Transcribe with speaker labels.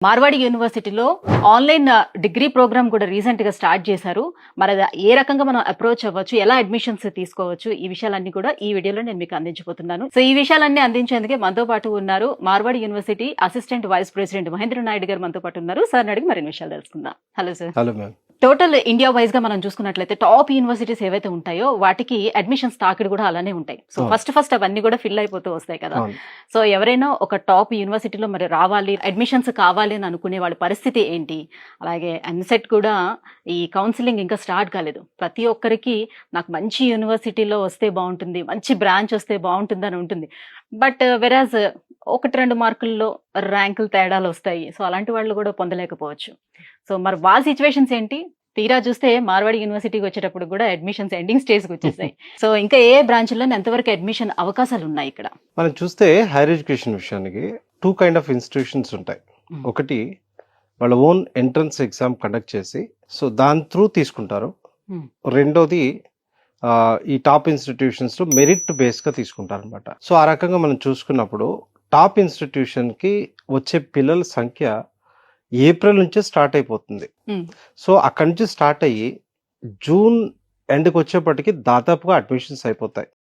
Speaker 1: మార్వాడి యూనివర్సిటీలో online degree programme కూడా recent గా స్టార్ట్ చేశారు. మరి అది ఏ రకంగా మనం అప్రోచ్ అవ్వచ్చు, ఎలా అడ్మిషన్స్ తీసుకోవచ్చు, ఈ విషయాలన్నీ కూడా ఈ వీడియోలో నేను మీకు అందించబోతున్నాను. సో ఈ విషయాలన్నీ అందించేందుకే మనతో పాటు ఉన్నారు Marwadi university assistant vice president Mahendra Naidu గారు మనతో పాటు ఉన్నారు. సార్ అడిగి మరిన్ని విషయాలు తెలుసుకుందాం. Hello sir.
Speaker 2: Hello ma'am.
Speaker 1: Total India wise గా మనం చూసుకున్నట్లయితే టాప్ యూనివర్సిటీస్ ఏవైతే ఉంటాయో వాటికి అడ్మిషన్స్ తాకిడి కూడా అలానే ఉంటాయి. సో ఫస్ట్ అవన్నీ కూడా ఫిల్ అయిపోతూ వస్తాయి కదా. సో ఎవరైనా ఒక టాప్ యూనివర్సిటీలో మరి రావాలి, అడ్మిషన్స్ కావాలి అని అనుకునే వాళ్ళ పరిస్థితి ఏంటి? అలాగే ఎంసెట్ కూడా ఈ కౌన్సిలింగ్ ఇంకా స్టార్ట్ కాలేదు. ప్రతి ఒక్కరికి నాకు మంచి యూనివర్సిటీలో వస్తే బాగుంటుంది, మంచి బ్రాంచ్ వస్తే బాగుంటుంది అని ఉంటుంది. బట్ వెరాజ్ 1-2 మార్కుల్లో ర్యాంకులు తేడాలు వస్తాయి. సో అలాంటి వాళ్ళు కూడా పొందలేకపోవచ్చు. సో మరి వాళ్ళ సిచ్యువేషన్స్ ఏంటి? తీరా చూస్తే మార్వాడి యూనివర్సిటీకి వచ్చేటప్పుడు కూడా అడ్మిషన్స్ ఎండింగ్ స్టేజ్కి వచ్చేసాయి. సో ఇంకా ఏ బ్రాంచ్లో ఎంతవరకు అడ్మిషన్ అవకాశాలు ఉన్నాయి ఇక్కడ?
Speaker 2: మనం చూస్తే హైయర్ ఎడ్యుకేషన్ విషయానికి 2 కైండ్ ఆఫ్ ఇన్స్టిట్యూషన్స్ ఉంటాయి. ఒకటి వాళ్ళ ఓన్ ఎంట్రన్స్ ఎగ్జామ్ కండక్ట్ చేసి సో దాని త్రూ తీసుకుంటారు. రెండోది ఈ టాప్ ఇన్స్టిట్యూషన్స్ లో మెరిట్ బేస్ గా తీసుకుంటారు అనమాట. సో ఆ రకంగా మనం చూసుకున్నప్పుడు టాప్ ఇన్స్టిట్యూషన్ కి వచ్చే పిల్లల సంఖ్య ఏప్రిల్ నుంచే స్టార్ట్ అయిపోతుంది. సో అక్కడి నుంచి స్టార్ట్ అయ్యి జూన్ ఎండ్కి వచ్చేప్పటికి దాదాపుగా అడ్మిషన్స్ అయిపోతాయి.